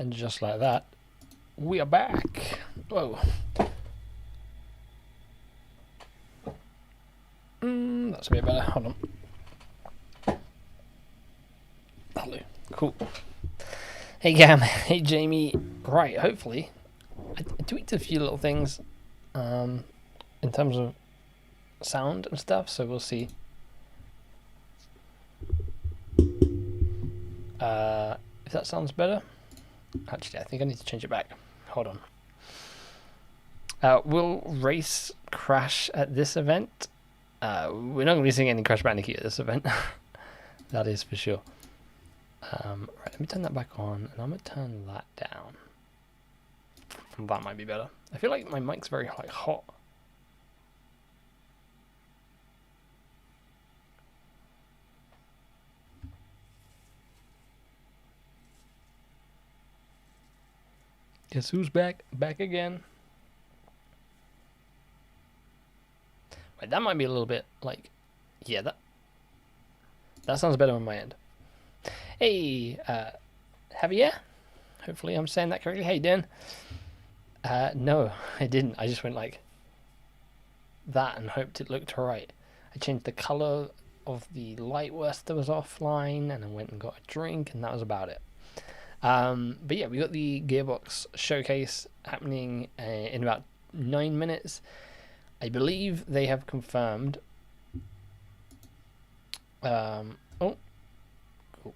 And just like that, we are back. Whoa. That's a bit better. Hold on. Hello. Cool. Hey Gam. Hey Jamie. Right, hopefully. I tweaked a few little things in terms of sound and stuff, so we'll see. If that sounds better. Actually, I think I need to change it back. Hold on. Will race crash at this event? We're not going to be seeing any Crash Bandicoot at this event. That is for sure. Right, let me turn that back on, and I'm going to turn that down. That might be better. I feel like my mic's very hot. Guess who's back? Back again. Wait, that might be a little bit like, yeah, that sounds better on my end. Hey, Javier. Hopefully I'm saying that correctly. Hey, Dan. No, I didn't. I just went like that and hoped it looked right. I changed the color of the light whilst I was offline, and I went and got a drink, and that was about it. But yeah, we got the Gearbox Showcase happening in about 9 minutes. I believe they have confirmed. Oh, cool.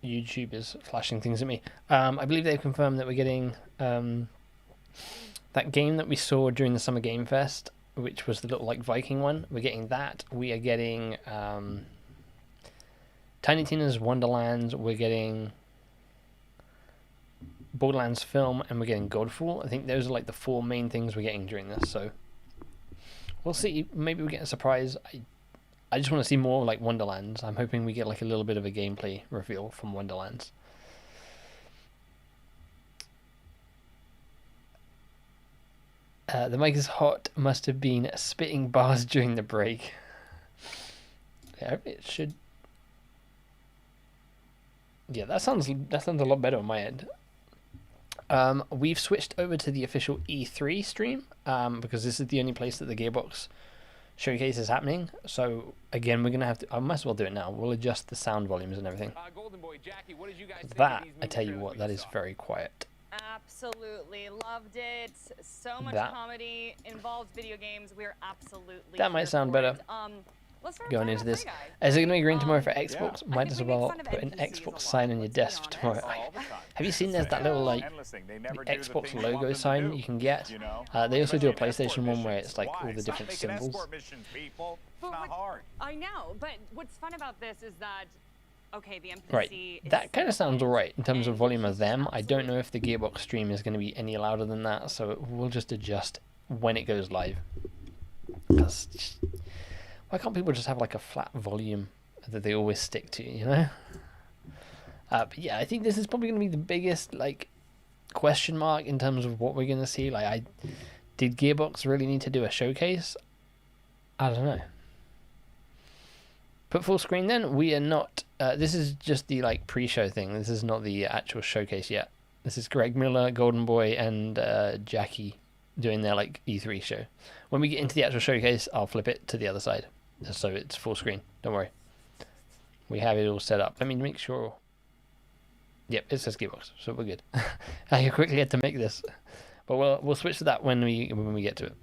YouTube is flashing things at me. I believe they've confirmed that we're getting that game that we saw during the Summer Game Fest, which was the little like Viking one. We're getting that. We are getting Tiny Tina's Wonderlands. We're getting Borderlands Film, and we're getting Godfall. I think those are like the 4 main things we're getting during this. So we'll see. Maybe we get a surprise. I just want to see more like Wonderlands. I'm hoping we get like a little bit of a gameplay reveal from Wonderlands. The mic is hot. Must have been spitting bars during the break. Yeah, it should. Yeah, that sounds a lot better on my end. We've switched over to the official E3 stream because this is the only place that the Gearbox Showcase is happening. So again, we're gonna have to. I might as well do it now. We'll adjust the sound volumes and everything. Golden Boy, Jackie, what did you guys that I tell you what, that is very quiet. Absolutely loved it. So much comedy involves video games. We're absolutely. That might sound better. Going into this, is it going to be green tomorrow for Xbox? Yeah. Might as well put an Xbox sign on your desk for tomorrow. Have you seen there's that little like Xbox logo sign you can get? They also do a PlayStation one where it's like all the different symbols. I know, but what's fun about this is that okay, the NPC right, that kind of sounds alright in terms of volume of them. I don't know if the Gearbox stream is going to be any louder than that, so we'll just adjust when it goes live. Because why can't people just have like a flat volume that they always stick to, you know? But yeah, I think this is probably going to be the biggest like question mark in terms of what we're going to see. Like, did Gearbox really need to do a showcase? I don't know. Put full screen then. We are not. This is just the like pre-show thing. This is not the actual showcase yet. This is Greg Miller, Golden Boy, and Jackie doing their like E3 show. When we get into the actual showcase, I'll flip it to the other side, so it's full screen. Don't worry. We have it all set up. Let me make sure. Yep, it says Gearbox, so we're good. I quickly had to make this, but we'll switch to that when we get to it.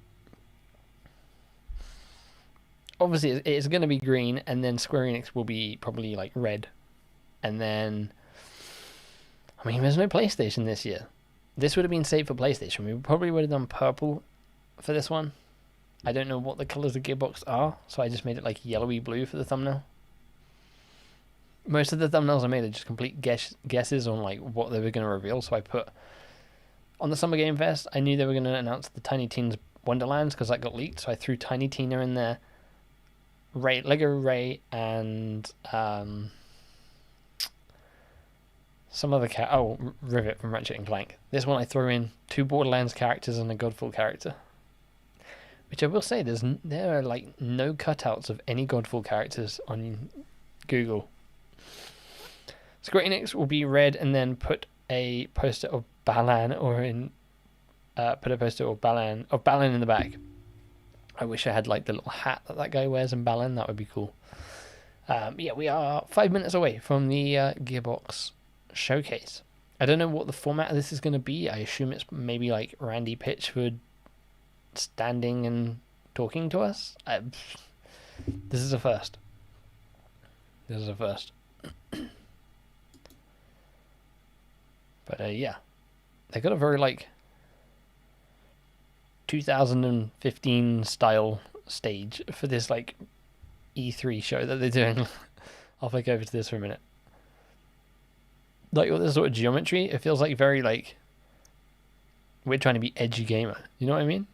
Obviously, it's going to be green, and then Square Enix will be probably like red, and then I mean, there's no PlayStation this year. This would have been saved for PlayStation. We probably would have done purple for this one. I don't know what the colors of Gearbox are, so I just made it like yellowy blue for the thumbnail. Most of the thumbnails I made are just complete guesses on like what they were going to reveal. So I put on the Summer Game Fest, I knew they were going to announce the Tiny Tina's Wonderlands because that got leaked. So I threw Tiny Tina in there, Lego Ray, and some other Rivet from Ratchet and Clank. This one I threw in 2 Borderlands characters and a Godfall character. Which I will say, there are like no cutouts of any Godfall characters on Google. Square Enix will be red and then put a poster of Balan in the back. I wish I had like the little hat that guy wears in Balan. That would be cool. Yeah, we are 5 minutes away from the Gearbox Showcase. I don't know what the format of this is going to be. I assume it's maybe like Randy Pitchford standing and talking to us. This is a first. This is a first. But yeah, they got a very like 2015 style stage for this like E3 show that they're doing. I'll flick over to this for a minute. Like all this sort of geometry, it feels like very like we're trying to be edgy gamer. You know what I mean?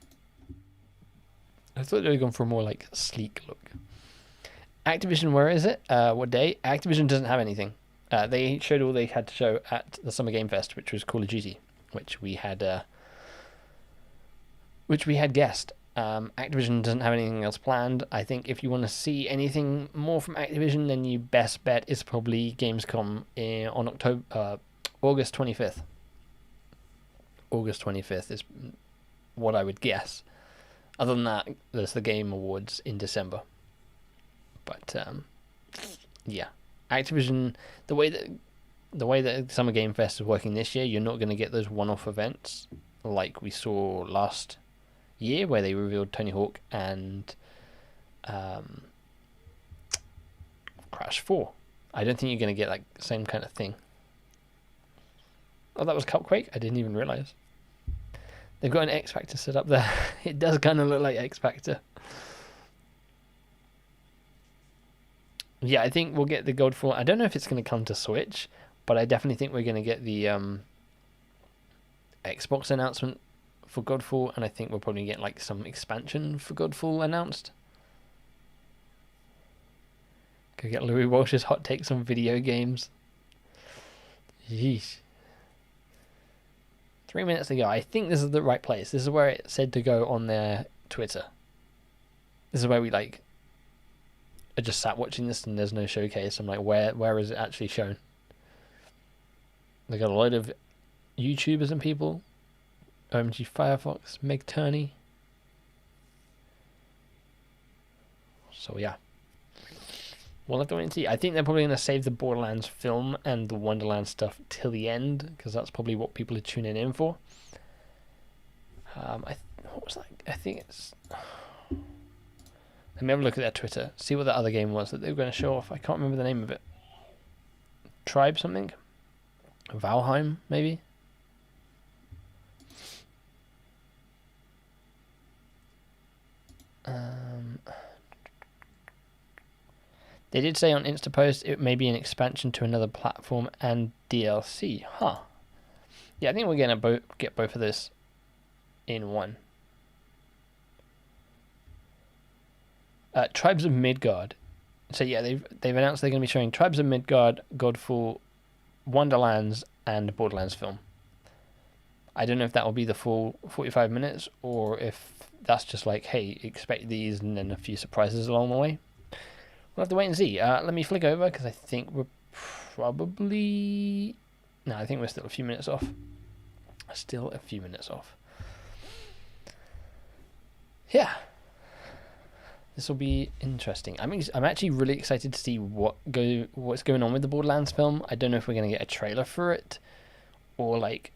I thought they were going for a more like sleek look. Activision, where is it? What day? Activision doesn't have anything. They showed all they had to show at the Summer Game Fest, which was Call of Duty, which we had guessed. Activision doesn't have anything else planned. I think if you want to see anything more from Activision, then your best bet is probably Gamescom on August 25th. August 25th is what I would guess. Other than that, there's the Game Awards in December. But yeah, Activision, the way that Summer Game Fest is working this year, you're not going to get those one-off events like we saw last year, where they revealed Tony Hawk and Crash 4. I don't think you're going to get like the same kind of thing. Oh, that was Cupquake? I didn't even realize. They've got an X Factor set up there. It does kind of look like X Factor. Yeah, I think we'll get the Godfall. I don't know if it's going to come to Switch, but I definitely think we're going to get the Xbox announcement for Godfall, and I think we'll probably get like some expansion for Godfall announced. Go get Louis Walsh's hot takes on video games. Yeesh. 3 minutes to go. I think this is the right place. This is where it said to go on their Twitter. This is where we like. I just sat watching this and there's no showcase. I'm like, where is it actually shown? They got a load of YouTubers and people. OMG Firefox, Meg Turney. So yeah, we'll have to wait and see. I think they're probably going to save the Borderlands film and the Wonderlands stuff till the end, because that's probably what people are tuning in for. What was that? I think it's. Let me have a look at their Twitter. See what that other game was that they were going to show off. I can't remember the name of it. Tribe something? Valheim, maybe? They did say on Instapost it may be an expansion to another platform and DLC. Huh. Yeah, I think we're going to get both of this in one. Tribes of Midgard. So yeah, they've announced they're going to be showing Tribes of Midgard, Godfall, Wonderlands, and Borderlands Film. I don't know if that will be the full 45 minutes or if that's just like, hey, expect these and then a few surprises along the way. We'll have to wait and see. Let me flick over because I think we're probably... No, I think we're still a few minutes off. Still a few minutes off. Yeah. This will be interesting. I'm actually really excited to see what's going on with the Borderlands film. I don't know if we're going to get a trailer for it or like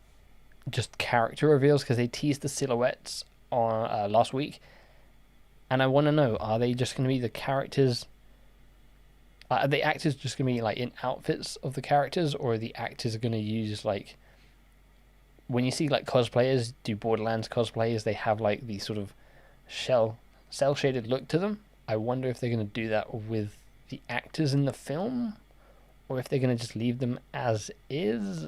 just character reveals, because they teased the silhouettes on last week, and I want to know, are they just going to be the characters? Are the actors just going to be like in outfits of the characters, or are the actors going to use like, when you see like cosplayers do Borderlands cosplays, they have like the sort of cel shaded look to them. I wonder if they're going to do that with the actors in the film, or if they're going to just leave them as is.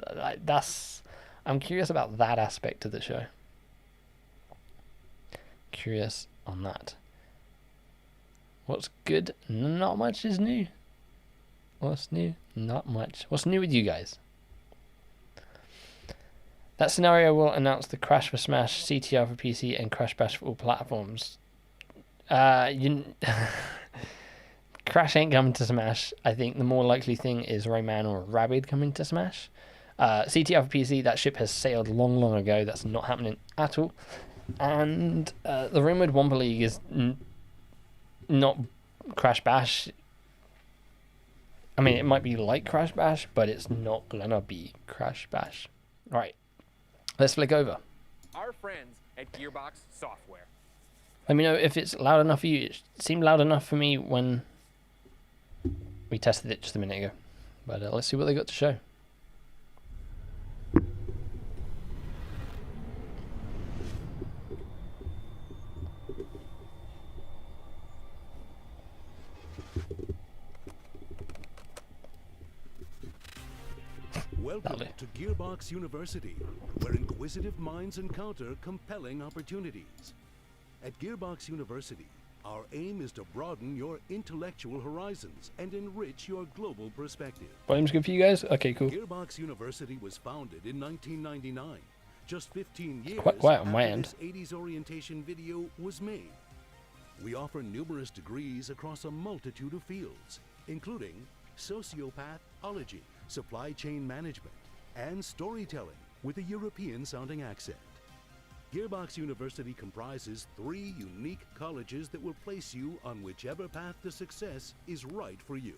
I'm curious about that aspect of the show. Curious on that. What's good? Not much is new. What's new? Not much. What's new with you guys? That scenario will announce the Crash for Smash, CTR for PC, and Crash Bash for all platforms. Crash ain't coming to Smash. I think the more likely thing is Rayman or Rabbids coming to Smash. CTR for PC, that ship has sailed long, long ago. That's not happening at all. And the rumored Wumpa League is not Crash Bash. I mean, it might be like Crash Bash, but it's not gonna be Crash Bash. All right, let's flick over. Our friends at Gearbox Software. Let me know if it's loud enough for you. It seemed loud enough for me when we tested it just a minute ago. But let's see what they got to show. Welcome to Gearbox University, where inquisitive minds encounter compelling opportunities. At Gearbox University, our aim is to broaden your intellectual horizons and enrich your global perspective. Volume's good for you guys? Okay, cool. Gearbox University was founded in 1999, just 15 years Quite quiet on my after end. this 80s orientation video was made. We offer numerous degrees across a multitude of fields, including sociopathology, supply chain management, and storytelling with a European-sounding accent. Gearbox University comprises 3 unique colleges that will place you on whichever path to success is right for you.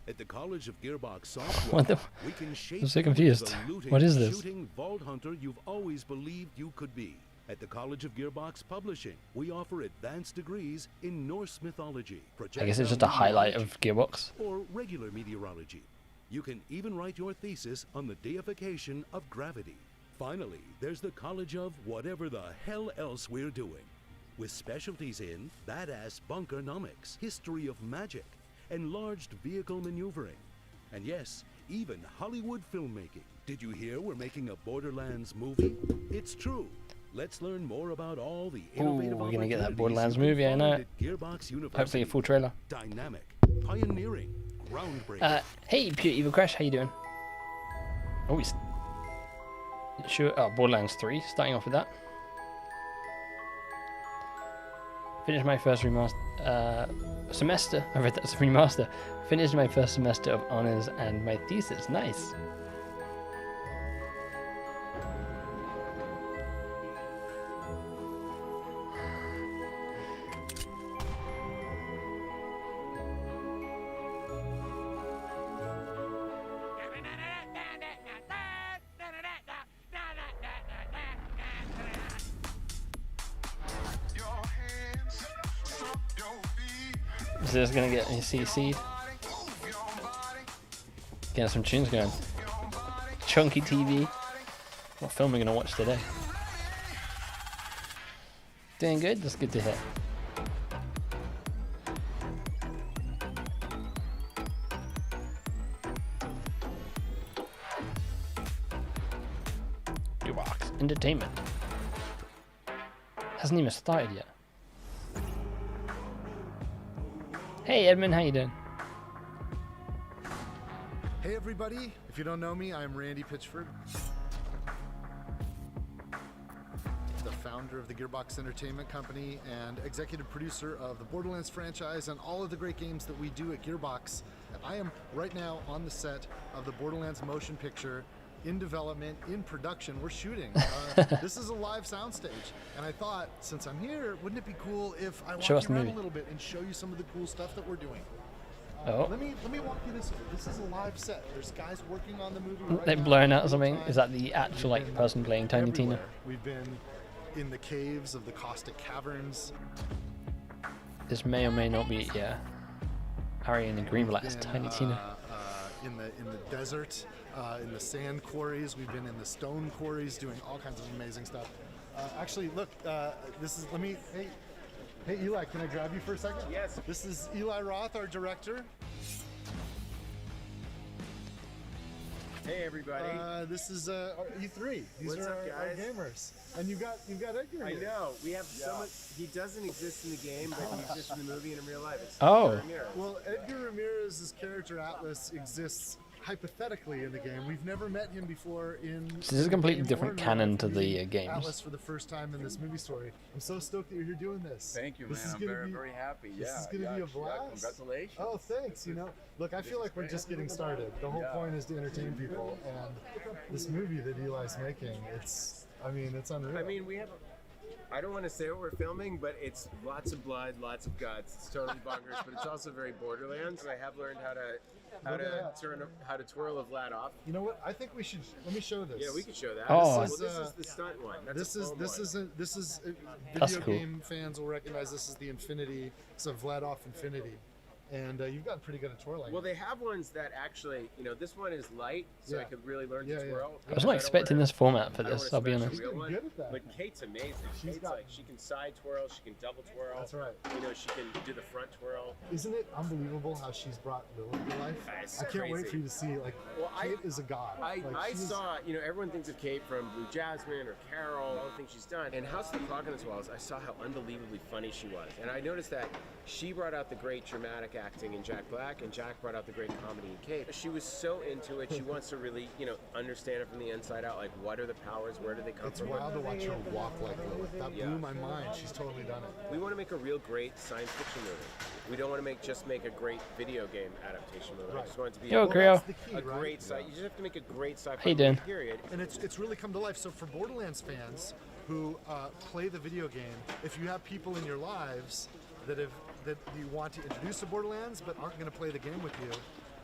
At the College of Gearbox Software, we can shape I'm so you confused. into the looting, What is this? shooting vault hunter you've always believed you could be. At the College of Gearbox Publishing, we offer advanced degrees in Norse mythology, I guess it's just a highlight of Gearbox. or regular meteorology. You can even write your thesis on the deification of gravity. Finally, there's the College of whatever the hell else we're doing, with specialties in badass bunkernomics, history of magic, enlarged vehicle maneuvering, and yes, even Hollywood filmmaking. Did you hear we're making a Borderlands movie? It's true. Let's learn more about all the innovative we're gonna get that opportunities Borderlands you can movie, I know find it. at Gearbox University. Hopefully a full trailer. Dynamic, pioneering, groundbreaking. Hey, Pure Evil Crash, how you doing? Oh, he's sure. Oh, Borderlands 3, starting off with that. Finished my first semester. I read that's a remaster. Finished my first semester of honors and my thesis. Nice. Is this gonna get me CC'd? Getting some tunes going. Chunky TV. What film are we gonna watch today? Doing good? That's good to hear. Gearbox Entertainment. Hasn't even started yet. Hey Edmund, how you doing? Hey everybody, if you don't know me, I'm Randy Pitchford, the founder of the Gearbox Entertainment Company and executive producer of the Borderlands franchise and all of the great games that we do at Gearbox. I am right now on the set of the Borderlands motion picture, in development, in production. We're shooting. This is a live soundstage, and I thought, since I'm here, wouldn't it be cool if I walk you around a little bit and show you some of the cool stuff that we're doing? Let me walk you this way. This is a live set. There's guys working on the movie right They're now. blowing out something. Is that the actual like person playing Tiny Tina? Everywhere. We've been in the caves of the caustic caverns. This may or may not be, yeah. Ari in the green, but that's Tiny Tina. In the desert, in the sand quarries. We've been in the stone quarries, doing all kinds of amazing stuff. Actually, look, this is. Hey, Eli, can I grab you for a second? Yes. This is Eli Roth, our director. Hey everybody. This is E3. These What's are up, our guys? gamers, and you've got Edgar I here. know. We have so much. He doesn't exist in the game, but he exists in the movie and in real life. It's Oh. Edgar Ramirez. Well, Edgar Ramirez's character Atlas exists hypothetically in the game. We've never met him before in. So this is a completely game different or canon to meeting the games. Atlas for the first time in this movie story. I'm so stoked that you're here doing this. Thank you, man. This is I'm gonna very, be- very happy. This Yeah, is gonna be a blast. congratulations. Oh, thanks. You know, look, I feel like we're just getting started. The whole point is to entertain people, and this movie that Eli's making, it's unreal. I mean, we have. I don't want to say what we're filming, but it's lots of blood, lots of guts. It's totally bonkers, but it's also very Borderlands. I have learned how to twirl a Vlad off. You know what? I think we should. Let me show this. Yeah, we could show that. Oh. This is the stunt one. That's This is That's video cool. game fans will recognize this is the Infinity. It's a Vlad off Infinity, and you've gotten pretty good at twirling. Well, they have ones that actually, this one is light, so I Yeah. could really learn Yeah, to yeah. twirl. I was not expecting this format for I don't this, want a I'll be special honest. real She's one. good at that. But Kate's amazing. She's Kate's got- like, she can side twirl, she can double twirl. That's right. She can do the front twirl. Isn't it unbelievable how she's brought Lilith to life? It's I can't wait crazy. for you to see. Like, Well, Kate is a god. I she's- saw, everyone thinks of Kate from Blue Jasmine or Carol, all the things she's done. And House of the Clock on the Walls, I saw how unbelievably funny she was. And I noticed that she brought out the great dramatic acting in Jack Black, and Jack brought out the great comedy in Kate. She was so into it. She wants to really, understand it from the inside out. Like, what are the powers? Where do they come It's from? wild to watch her walk like Lilith. That Yeah. blew my mind. She's totally done it. We want to make a real great science fiction movie. We don't want to just make a great video game adaptation movie. I just want it to be Yo, a, Creo. That's the key, a right? great sci. You just have to make a great sci-fi How you doing? movie, period. And it's really come to life. So for Borderlands fans who play the video game, if you have people in your lives that you want to introduce to Borderlands but aren't going to play the game with you,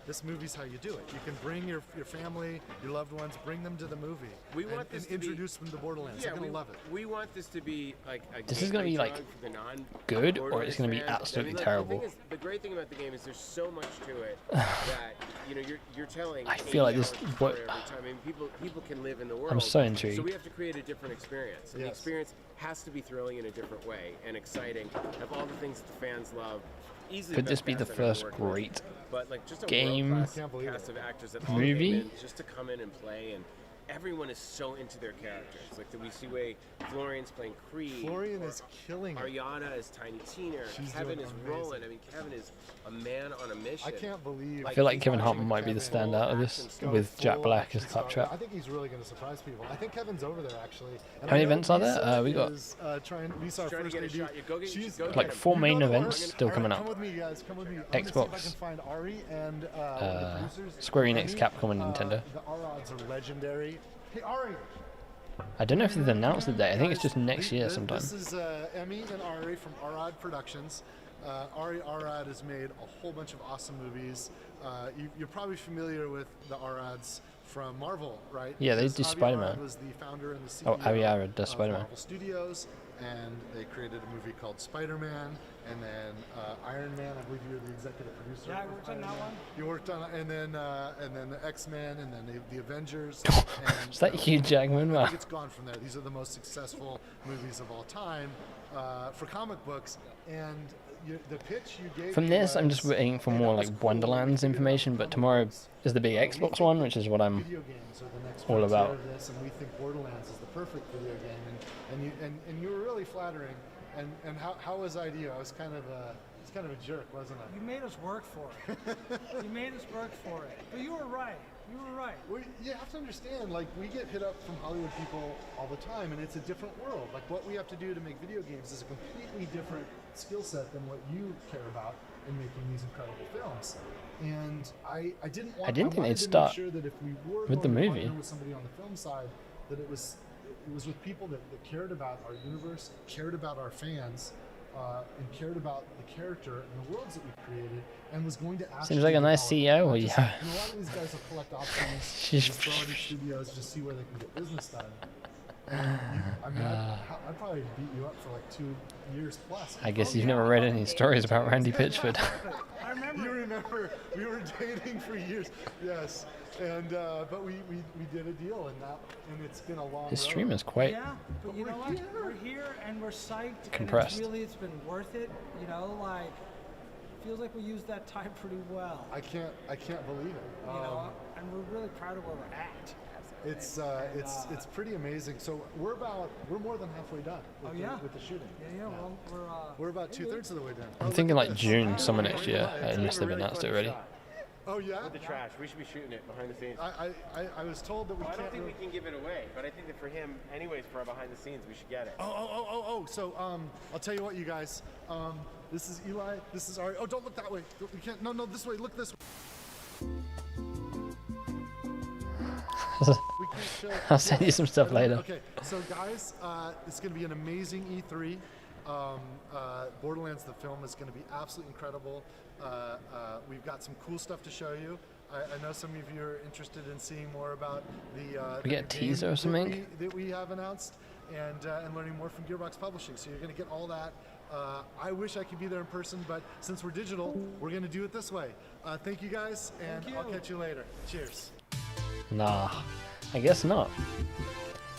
this movie's how you do it. You can bring your family, your loved ones, bring them to the movie. We want and this to be- introduce them to Borderlands. Yeah, They're gonna love it. We want this to be like a This is gonna gateway be, like, drug for the good, or Borderlands it's gonna be fans. absolutely like, terrible. The great thing about the game is there's so much to it that you're telling. I feel like 80 this- hours what- every time. I mean, people can live in the world. I'm so So intrigued. we have to create a different experience, and the Yes. experience has to be thrilling in a different way and exciting. Have all the things that the fans love. Easily Could the this best be the cast I've ever first worked with. great But like just a game- world-class Can't believe cast it. of actors that all Movie? came in just to come in and play, and everyone is so into their characters. Like we see way Florian's playing Creed. Florian is killing it. Ariana is Tiny Tina. She's Kevin doing is amazing. Roland. I mean, Kevin is a man on a mission. I can't believe. I feel like he's Kevin watching Hartman might be the Kevin standout of this, go with Jack full Black as action star. Claptrap. I think he's really going to surprise people. I think Kevin's over there actually. And How many I know events are there? Lisa We got- is, Lisa, our Trying to first get a AD. shot. You go get- She's go Like get him. 4 You main go to events Oregon. still All right, coming Come up. with me, guys. Come with me. I'm gonna see if I Xbox, can find Ari and one of the producers. Square Enix, Emmy. Capcom, and Nintendo. The R odds are legendary. Hey Ari. I don't know if they've announced the date. I think it's just next year sometime. This is Emmy and Ari from Arad Productions. Ari Arad has made a whole bunch of awesome movies. You're probably familiar with the Arads from Marvel, right? Yeah, they Because do Avi Spider-Man. Arad was the founder and the CEO Oh, Avi Arad does of Spider-Man. Marvel Studios, and they created a movie called Spider-Man, and then Iron Man. I believe you were the executive producer. Yeah, I of worked on Iron that Man. one. You worked on, and then the X-Men, and then the Avengers. and, Is that Hugh Jackman? I Wow. think it's gone from there. These are the most successful movies of all time for comic books. And the pitch you gave From me this, I'm just was, waiting for "Hey, more that was like cool. Wonderlands We figured out information, but comic tomorrow books. is the big We Xbox think one, which is what I'm video games are the next all frontier about. of this, and we think Borderlands is the perfect video game. And you were really flattering. And how was I to you? I was kind of a jerk, wasn't I? You made us work for it. You made us work for it. But you were right. You were right. Well, you have to understand, like, we get hit up from Hollywood people all the time, and it's a different world. Like, what we have to do to make video games is a completely different skill set than what you care about in making these incredible films. And I didn't want. I didn't think wanted they'd to start make sure that if we were with the going to movie. partner with somebody on the film side, that it was with people that cared about our universe, cared about our fans. And cared about the character and the worlds that we created, and was going to actually Seems like a nice develop CEO, not or just- yeah. and a lot of these guys will collect options She's- and throw these studios just see where they can get business done. I mean, I'd probably beat you up for like 2 years plus. I guess you've never read any stories about Randy Pitchford. I remember. You remember we were dating for years, yes, and but we did a deal, and it's been a long. His road. stream is quite Yeah, but you we're know what? here. We're here and we're psyched. Compressed. And it's been worth it. You know, like feels like we used that time pretty well. I can't believe it. You know, and we're really proud of where we're at. It's pretty amazing. So we're more than halfway done with, Oh, yeah. with the shooting. Yeah. Well, We're about 2/3 of the way done. I'm thinking like June, summer next year, unless they've announced it already. Oh yeah? With the trash. We should be shooting it behind the scenes. I was told that we Well, I can't. don't think we can give it away, but I think that for him, anyways, for our behind the scenes, we should get it. So I'll tell you what, you guys. This is Eli. This is Ari. Oh, don't look that way. We can't. No, this way. Look this way. We can't show. I'll send you some stuff later. Okay, so guys, it's going to be an amazing E3. Borderlands the film is going to be absolutely incredible. We've got some cool stuff to show you. I know some of you are interested in seeing more about the We get a teaser or something that we have announced, and learning more from Gearbox Publishing. So you're going to get all that. I wish I could be there in person, but since we're digital, we're going to do it this way. Thank you guys, and I'll catch you later. Cheers. Nah, I guess not.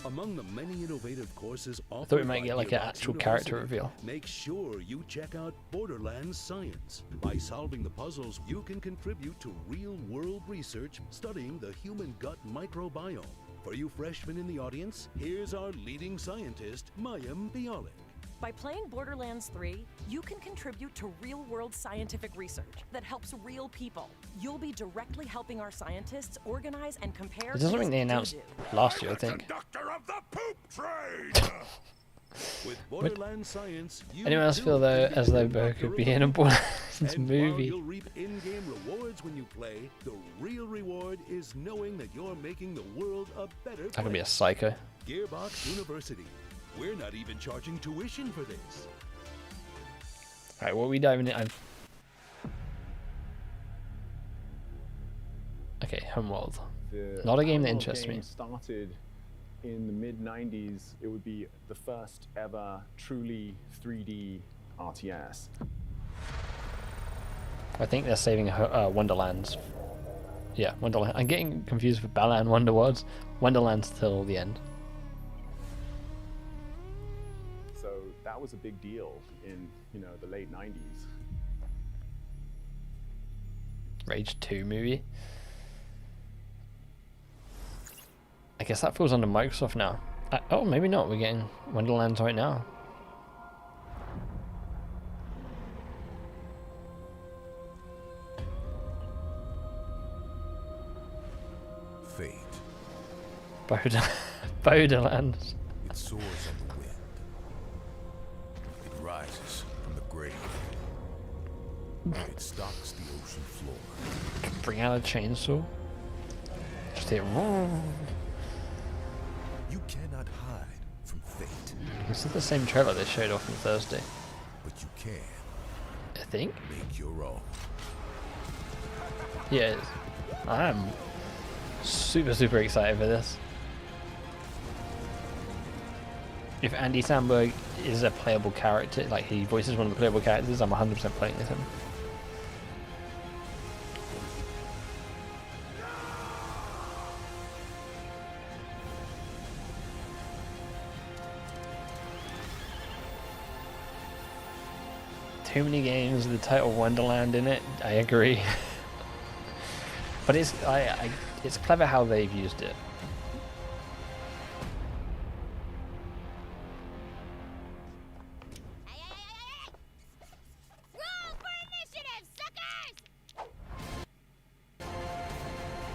Among the many innovative courses offered I thought we might by get like an Gearbox actual character University, reveal. Make sure you check out Borderlands Science. By solving the puzzles, you can contribute to real-world research studying the human gut microbiome. For you freshmen in the audience, here's our leading scientist, Mayim Bialik. By playing Borderlands 3, you can contribute to real-world scientific research that helps real people. You'll be directly helping our scientists organize and compare. This is something they announced last year, I think. Conductor of the poop train. With Borderlands Science, Anyone else feel though as though Bo could be in a Borderlands movie? You'll reap in-game rewards when you play. The real reward is knowing that you're making the world a better place. I could be a psycho. Gearbox University. We're not even charging tuition for this. Alright, what are we diving in? Okay, Homeworld. Not a game that interests me. Started in the mid-90s. It would be the first ever truly 3D RTS. I think they're saving Wonderlands. Yeah, Wonderland. I'm getting confused with Bala and Wonderworlds. Wonderlands till the end. So that was a big deal in, the late 90s. Rage 2 movie. I guess that falls under Microsoft now. Oh, maybe not. We're getting Wonderlands right now. Fate. Borderlands. It soars on the wind. It rises from the grave. It stalks the ocean floor. Bring out a chainsaw. Just hit. You cannot hide from fate. This is the same trailer they showed off on Thursday. But you can. I think. Make your own. Yeah, it is. I'm super excited for this. If Andy Samberg is a playable character, like he voices one of the playable characters, I'm 100% playing with him. Too many games with the title Wonderland in it, I agree. But it's it's clever how they've used it.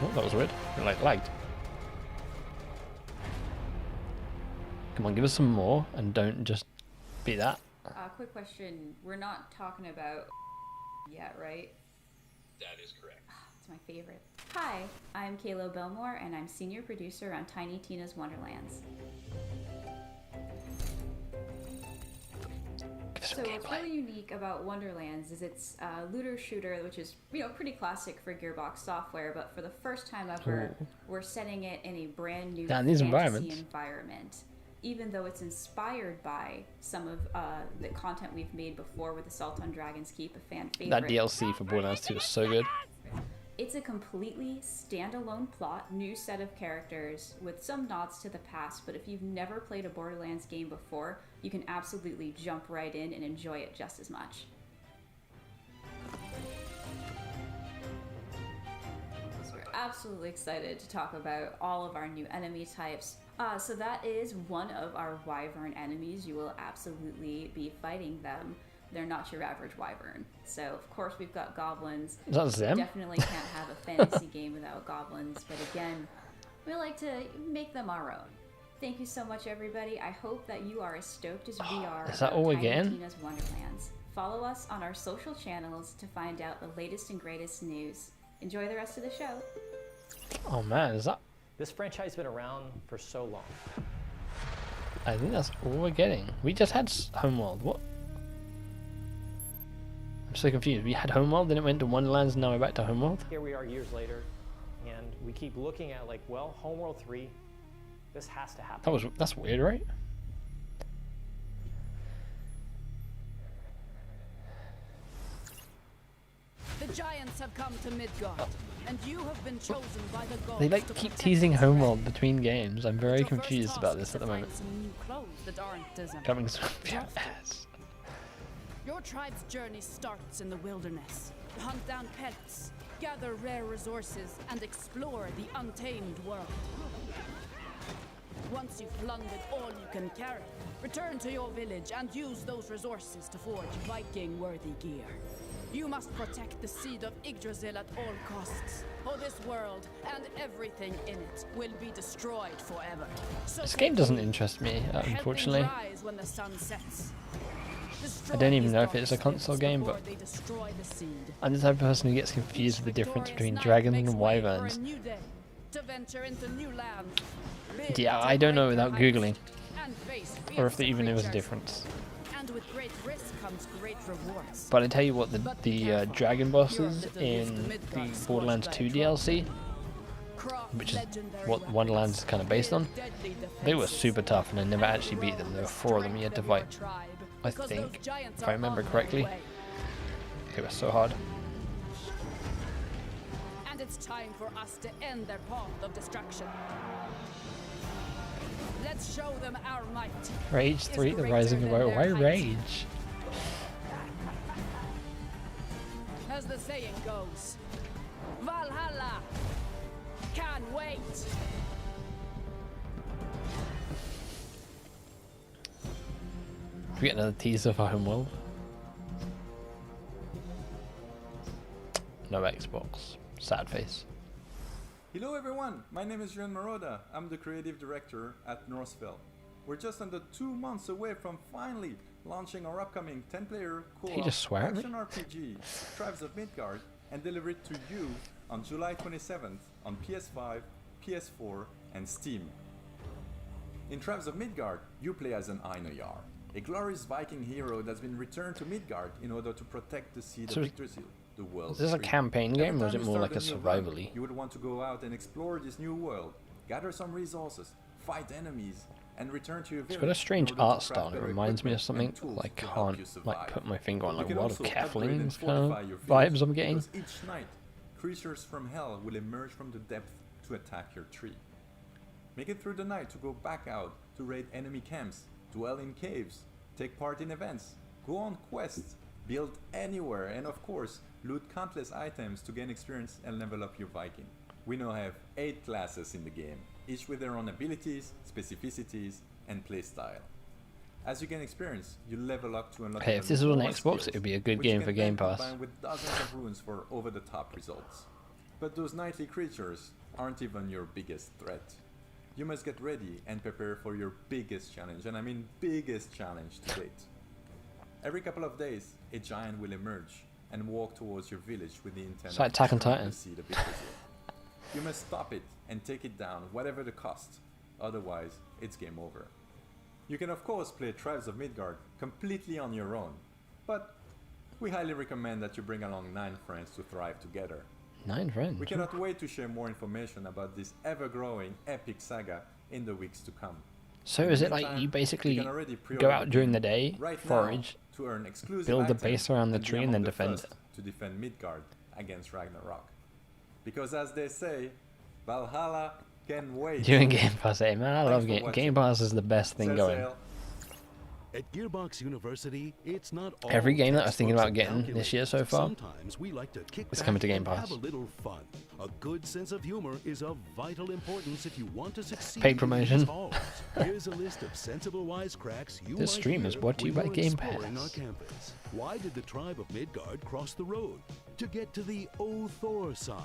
Oh, that was weird. It like lagged. Come on, give us some more and don't just be that. Quick question. We're not talking about yet, right? That is correct. It's my favorite. Hi, I'm Kayla Belmore, and I'm senior producer on Tiny Tina's Wonderlands. So what's really unique about Wonderlands is it's a looter shooter, which is pretty classic for Gearbox software, but for the first time ever, we're setting it in a brand new fantasy environment. Even though it's inspired by some of the content we've made before with Assault on Dragon's Keep, a fan favorite. That DLC for Borderlands 2 is so good. It's a completely standalone plot, new set of characters with some nods to the past, but if you've never played a Borderlands game before, you can absolutely jump right in and enjoy it just as much. So we're absolutely excited to talk about all of our new enemy types. So that is one of our Wyvern enemies. You will absolutely be fighting them. they're not your average wyvern. So of course we've got goblins. Is that them? Definitely can't have a fantasy game without goblins, but again, we like to make them our own. Thank you so much, everybody. I hope that you are as stoked as we are. Is that all about again? Tiny Tina's Wonderlands. Follow us on our social channels to find out the latest and greatest news. Enjoy the rest of the show. Oh man, is that? This franchise has been around for so long. I think that's all we're getting. We just had Homeworld. What? I'm so confused. We had Homeworld, then it went to Wonderlands, and now we're back to Homeworld. Here we are years later, and we keep looking at like, well, Homeworld 3, this has to happen. That's weird, right? The giants have come to Midgard, and you have been chosen by the gods. They like keep teasing Homeworld between games. I'm very confused about this at the moment. Coming soon. Yes. Your tribe's journey starts in the wilderness. Hunt down pets, gather rare resources, and explore the untamed world. Once you've plundered all you can carry, return to your village and use those resources to forge Viking-worthy gear. You must protect the seed of Yggdrasil at all costs, or this world and everything in it will be destroyed forever. So This game doesn't interest me, unfortunately. rise when the sun sets. I don't even know if it's a console game, but I'm the type of person who gets confused with the difference between dragons and wyverns. Yeah, I don't know without Googling, or if there even was a difference. But I tell you what, the dragon bosses in the Borderlands 2 DLC, which is what Wonderlands is kind of based on, they were super tough and I never actually beat them. There were 4 of them you had to fight, I think, if I remember correctly. They were so hard. And it's time for us to end their path of destruction. Let's show them our might. Rage 3, The Rising of Iron. Why Rage? As the saying goes, Valhalla can't wait. We get another teaser for Homeworld. No Xbox. Sad face. Hello everyone, my name is Juan Maroda. I'm the creative director at Northville. We're just under 2 months away from finally launching our upcoming 10-player co-op action RPG, Tribes of Midgard, and deliver it to you on July 27th on PS5, PS4, and Steam. In Tribes of Midgard, you play as an Einarjar, a glorious Viking hero that's been returned to Midgard in order to protect the seed of Yggdrasil, the world's Is this a dream. campaign game, or is Every it time you more like a start new run, survival-y? You would want to go out and explore this new world, gather some resources, fight enemies, and return to your village. It's got a strange art style. It reminds me of something I can't like put my finger on, like a lot of Kathleen kind of vibes I'm getting. Because each night, creatures from hell will emerge from the depth to attack your tree. Make it through the night to go back out to raid enemy camps, dwell in caves, take part in events, go on quests, build anywhere, and of course, loot countless items to gain experience and level up your Viking. We now have 8 classes in the game, each with their own abilities, specificities, and playstyle. As you gain experience, you level up to unlock. Hey, if this was on Xbox, it would be a good game for Game Pass. Combine with dozens of runes for over-the-top results. But those nightly creatures aren't even your biggest threat. You must get ready and prepare for your biggest challenge, and I mean biggest challenge to date. Every couple of days, a giant will emerge and walk towards your village with the intent It's like Attack on Titan. to see the Yggdrasil. You must stop it and take it down, whatever the cost. Otherwise, it's game over. You can of course play Tribes of Midgard completely on your own, but we highly recommend that you bring along 9 friends to thrive together. 9 friends? We cannot wait to share more information about this ever-growing epic saga in the weeks to come. So is it like you basically go out during the day, forage, to earn exclusive build a items base around the and be tree, and among then the defend first it? to defend Midgard against Ragnarok. Because as they say, Valhalla can wait. Doing Game Pass, man, I love Game Pass is the best thing Set going. sail. At Gearbox University, it's not all Every game that I was thinking textbooks about and getting this year so far Sometimes we like to kick is back coming to Game and Pass. have a little fun. A good sense of humor is of vital importance if you want to succeed Paid in promotion. these halls. Here's a list of sensible wisecracks you This might stream is hear brought to you when by you're Game exploring Pass. our campus. Why did the tribe of Midgard cross the road? To get to the O Thor side.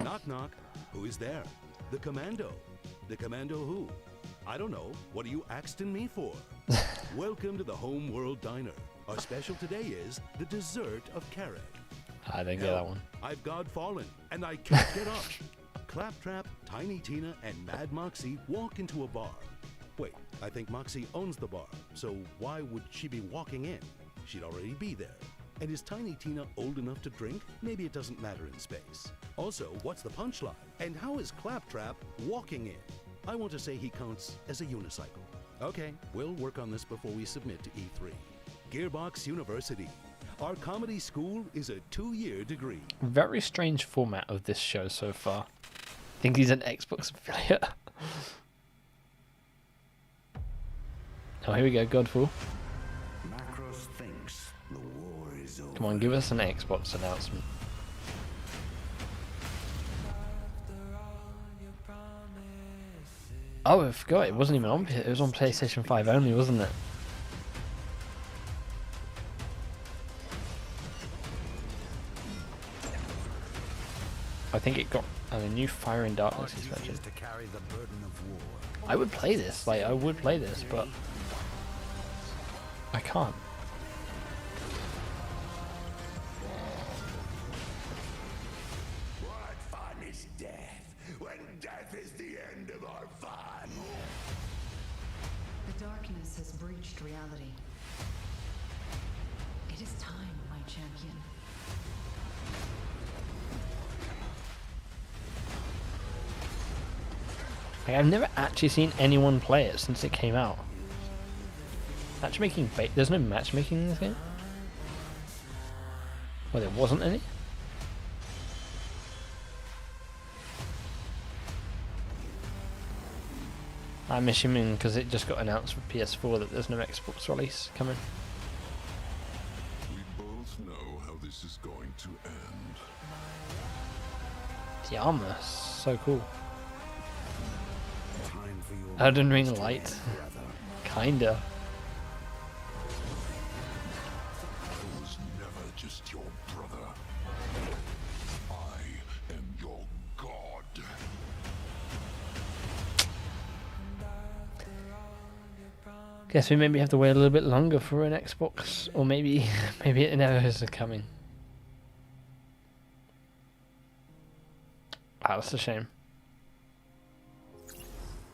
Knock knock. Who is there? The commando. The commando who? I don't know. What are you axing me for? Welcome to the Home World Diner. Our special today is the dessert of Carrot. I didn't get that one. I've Godfallen, and I can't get up. Claptrap, Tiny Tina, and Mad Moxie walk into a bar. Wait, I think Moxie owns the bar, so why would she be walking in? She'd already be there. And is Tiny Tina old enough to drink? Maybe it doesn't matter in space. Also, what's the punchline? And how is Claptrap walking in? I want to say he counts as a unicycle. Okay, we'll work on this before we submit to E3. Gearbox University. Our comedy school is a 2-year degree. Very strange format of this show so far. I think he's an Xbox affiliate. Oh, here we go, Godfall. Macros thinks the war is over. Come on, give us an Xbox announcement. Oh, I forgot, it wasn't even on, it was on PlayStation 5 only, wasn't it? I think it got a new Fire and Darkness expansion. I would play this, like I would play this, but I can't. What fun is death when death is the end of our fun? The darkness has breached reality. It is time, my champion. Like, I've never actually seen anyone play it since it came out. Matchmaking there's no matchmaking in this game? Well, there wasn't any? I'm assuming because it just got announced for PS4 that there's no Xbox release coming. We both know how this is going to end. The armor, so cool. Time for your Elden Ring Light. Kinda. I was never just your brother. I am your god. Guess we maybe have to wait a little bit longer for an Xbox, or maybe it never is coming. Ah, that's a shame.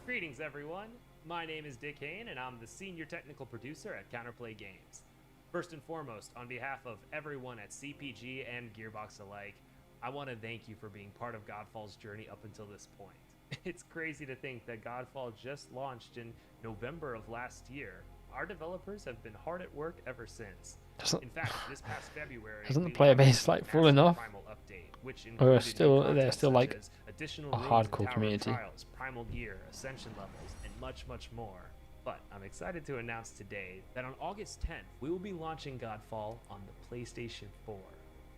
Greetings, everyone. My name is Dick Hayne, and I'm the Senior Technical Producer at Counterplay Games. First and foremost, on behalf of everyone at CPG and Gearbox alike, I want to thank you for being part of Godfall's journey up until this point. It's crazy to think that Godfall just launched in November of last year. Our developers have been hard at work ever since. In fact, this past February, Hasn't the player base like fallen off? Update, which Or included new they're still content like such as additional a rooms hardcore and tower community. trials, primal gear, ascension levels, and much, much more. But I'm excited to announce today that on August 10th, we will be launching Godfall on the PlayStation 4.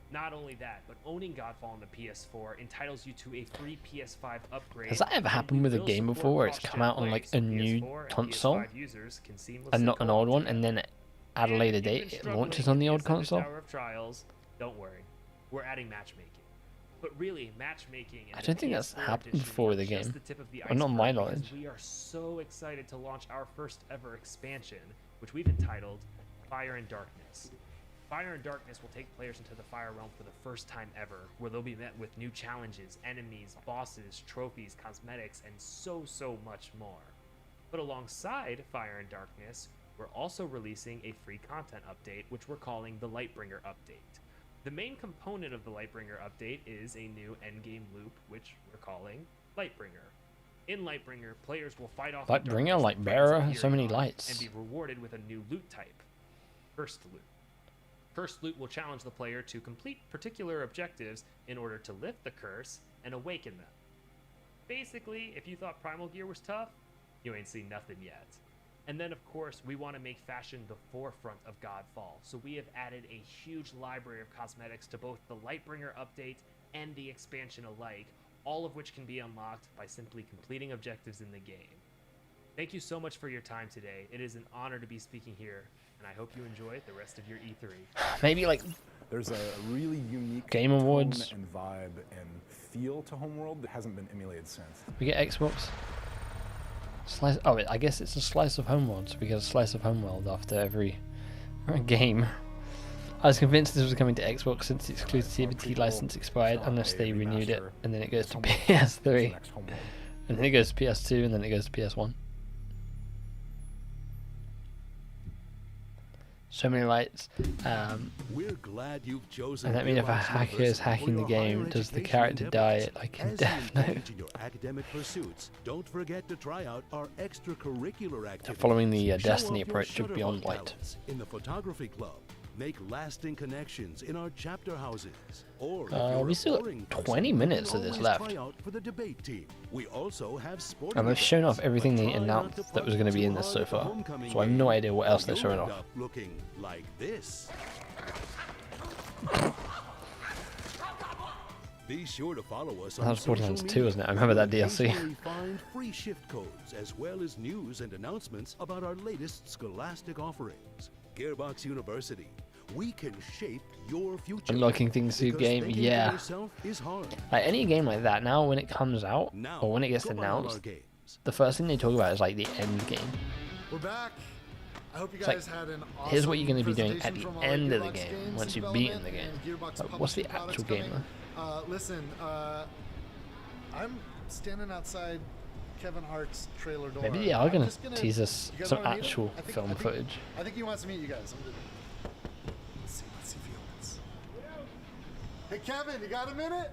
Not only that, but owning Godfall on the PS4 entitles you to a free PS5 upgrade. Has that ever happened with a game before where it's come out on like a new console and not an old one, and then at a later date it launches on the old console? Tower of Trials, don't worry, we're adding matchmaking. But really, matchmaking. I don't think that's happened before with the game. Or Well, not my knowledge. We are so excited to launch our first ever expansion, which we've entitled Fire and Darkness. Fire and Darkness will take players into the Fire Realm for the first time ever, where they'll be met with new challenges, enemies, bosses, trophies, cosmetics, and so much more. But alongside Fire and Darkness, we're also releasing a free content update, which we're calling the Lightbringer Update. The main component of the Lightbringer Update is a new endgame loop, which we're calling Lightbringer. In Lightbringer, players will fight off Lightbringer, like bearer, so many lights. and be rewarded with a new loot type, First Loot. First Loot will challenge the player to complete particular objectives in order to lift the curse and awaken them. Basically, if you thought Primal Gear was tough, you ain't seen nothing yet. And then, of course, we want to make fashion the forefront of Godfall, so we have added a huge library of cosmetics to both the Lightbringer update and the expansion alike, all of which can be unlocked by simply completing objectives in the game. Thank you so much for your time today. It is an honor to be speaking here, and I hope you enjoy the rest of your E3. Maybe like there's a really unique Game Awards tone and vibe and feel to Homeworld that hasn't been emulated since. We get Xbox slice. Oh, I guess it's a slice of Homeworld. So we get a slice of Homeworld after every game. I was convinced this was coming to Xbox since the exclusivity license expired, unless they renewed it, and then it goes to PS3, and then it goes to PS2, and then it goes to PS1. So many lights. We're glad you've chosen. And that means if a hacker is hacking the game, does the character die like in Death Note? In your academic pursuits, don't forget to try out our extracurricular activities. Following the Destiny approach of Beyond Light. In the photography club, make lasting connections in our chapter houses. Or we still got 20 minutes of this left. For the debate team. We also have and they've shown off everything they announced that was going to be in this so far. So I have no idea what else they're showing off. Looking like this. Be sure to follow us on That was Borderlands 2, wasn't it? I remember that DLC. Find free shift codes as well as news and announcements about our latest scholastic offerings. Gearbox University. We can shape your future. Unlocking things through game, yeah. Like any game like that, now when it comes out or when it gets announced, the first thing they talk about is like the end game. We're back. I hope you It's guys like, had an awesome here's what you're going to be doing at the presentation from all end of the Gearbox game games once in you've beaten the development game. and Gearbox Like, what's the publishing actual products game coming. Listen, I'm standing outside Kevin Hart's trailer door. Maybe they are going gonna to tease us you guys some wanna meet him? actual film footage. I think he wants to meet you guys. Let's see if he opens. Hey Kevin, you got a minute?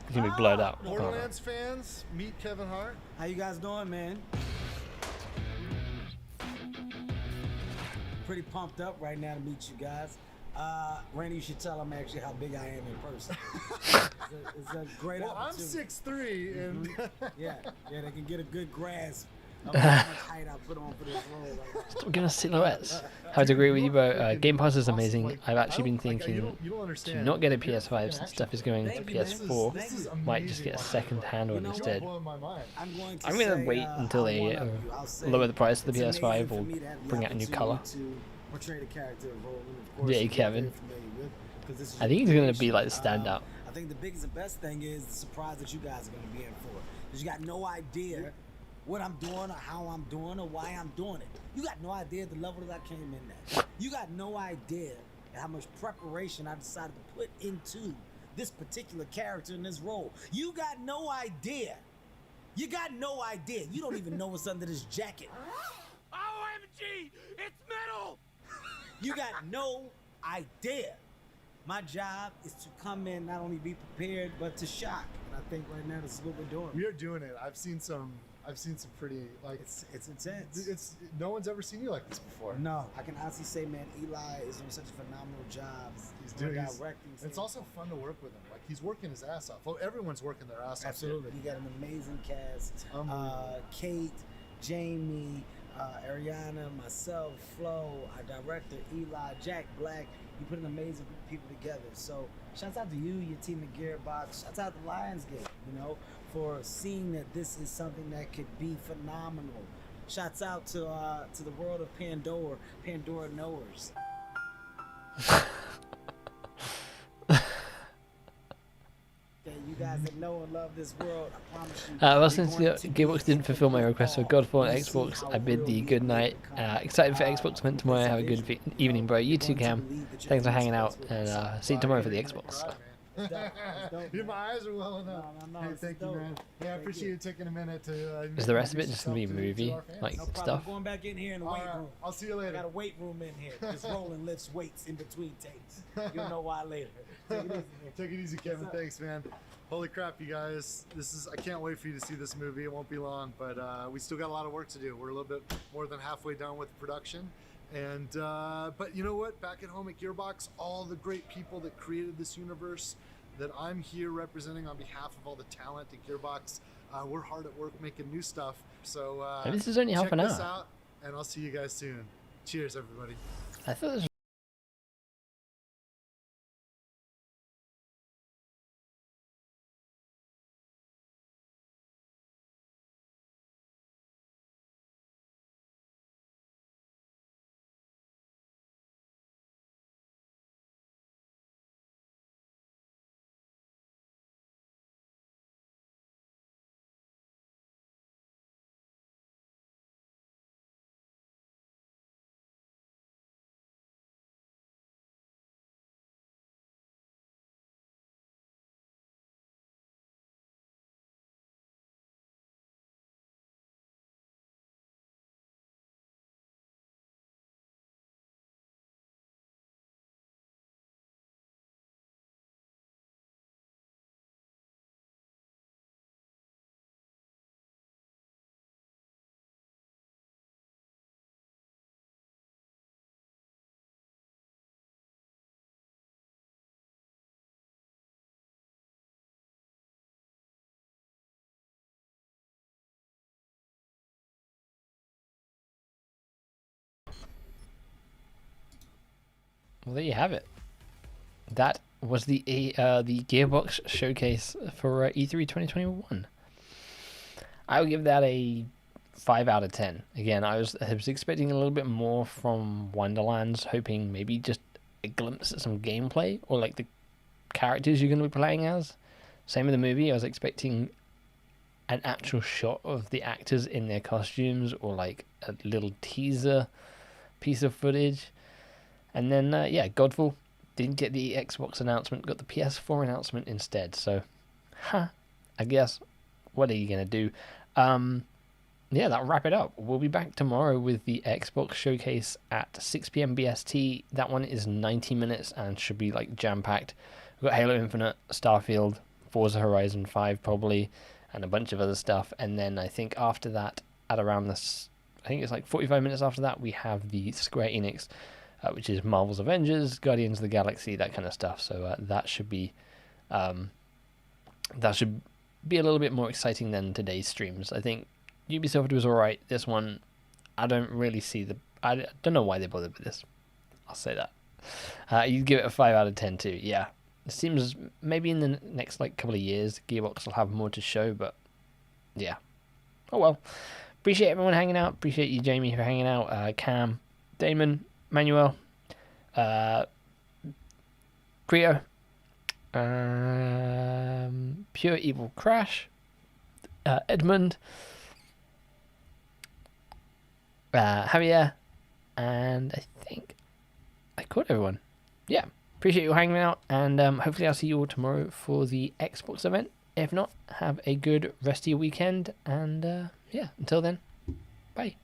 It's going to be blurred out. Borderlands fans, meet Kevin Hart. How you guys doing, man? Pretty pumped up right now to meet you guys. Randy, you should tell them actually how big I am in person. it's a great opportunity. I'm 6'3", and yeah, they can get a good grasp of how much height I put on for this role. Stop giving us silhouettes. I have to agree with you, bro. Game Pass is amazing. I've actually been thinking to not get a PS5 since stuff is going to PS4. Might just get a second-hand one instead. I'm going to wait until they lower the price of the PS5 or bring out a new color. Portray the character Yeah, Kevin. I think he's going to be like the standout. I think the biggest and best thing is the surprise that you guys are going to be in for. Because you got no idea what I'm doing or how I'm doing or why I'm doing it. You got no idea the level that I came in at. You got no idea how much preparation I decided to put into this particular character in this role. You got no idea. You got no idea. You don't even know what's under this jacket. OMG! It's metal! You got no idea. My job is to come in, not only be prepared, but to shock. And I think right now this is what we're doing. We are doing it. I've seen some pretty, like, it's intense. No one's ever seen you like this before. No, I can honestly say, man, Eli is doing such a phenomenal job. He's directing. It's also fun to work with him. Like, he's working his ass off. Well, everyone's working their ass off. Absolutely. You got an amazing cast. Kate, Jamie, Ariana, myself, Flo, our director, Eli, Jack Black. You put an amazing group of people together. So shouts out to you, your team at Gearbox. Shouts out to Lionsgate, for seeing that this is something that could be phenomenal. Shouts out to the world of Pandora knowers. You guys that know and love this world, I promise you. Well, since Gearbox didn't fulfill my request for Godfall and Xbox, I bid thee good night. Excited for Xbox event tomorrow. Have a good evening, bro. You too, Cam. Thanks for hanging out, and see you tomorrow for the Xbox. My eyes are welling up. No, hey, thank you, man. Yeah, I appreciate you taking a minute to. Is the rest of it just gonna be movie stuff? I'm going back in here in the weight room. I'll see you later. I got a weight room in here. Just rolling lifts weights in between takes. You'll know why later. Take it easy, Kevin. Thanks, man. Holy crap, you guys. I can't wait for you to see this movie. It won't be long, but we still got a lot of work to do. We're a little bit more than halfway done with production. And but you know what? Back at home at Gearbox, all the great people that created this universe that I'm here representing on behalf of all the talent at Gearbox, we're hard at work making new stuff. So maybe this is only half an hour. Check this out, and I'll see you guys soon. Cheers, everybody. I thought this was Well, there you have it. That was the Gearbox Showcase for E3 2021. I would give that a 5 out of 10. Again, I was expecting a little bit more from Wonderlands, hoping maybe just a glimpse at some gameplay or like the characters you're going to be playing as. Same with the movie, I was expecting an actual shot of the actors in their costumes or like a little teaser piece of footage. And then, yeah, Godfall didn't get the Xbox announcement, got the PS4 announcement instead. So, I guess, what are you going to do? Yeah, that'll wrap it up. We'll be back tomorrow with the Xbox Showcase at 6 p.m. BST. That one is 90 minutes and should be like jam-packed. We've got Halo Infinite, Starfield, Forza Horizon 5 probably, and a bunch of other stuff. And then I think after that, at around this, I think it's like 45 minutes after that, we have the Square Enix, which is Marvel's Avengers, Guardians of the Galaxy, that kind of stuff. So that should be a little bit more exciting than today's streams. I think Ubisoft was alright. This one, I don't really see I don't know why they bothered with this. I'll say that. You give it a 5 out of 10 too. Yeah. It seems maybe in the next like couple of years, Gearbox will have more to show, but yeah. Oh well. Appreciate everyone hanging out. Appreciate you, Jamie, for hanging out. Cam, Damon, Manuel, Creo, Pure Evil Crash, Edmund, Javier, and I think I caught everyone. Yeah, appreciate you hanging out, and hopefully I'll see you all tomorrow for the Xbox event. If not, have a good rest of your weekend, and yeah, until then, bye.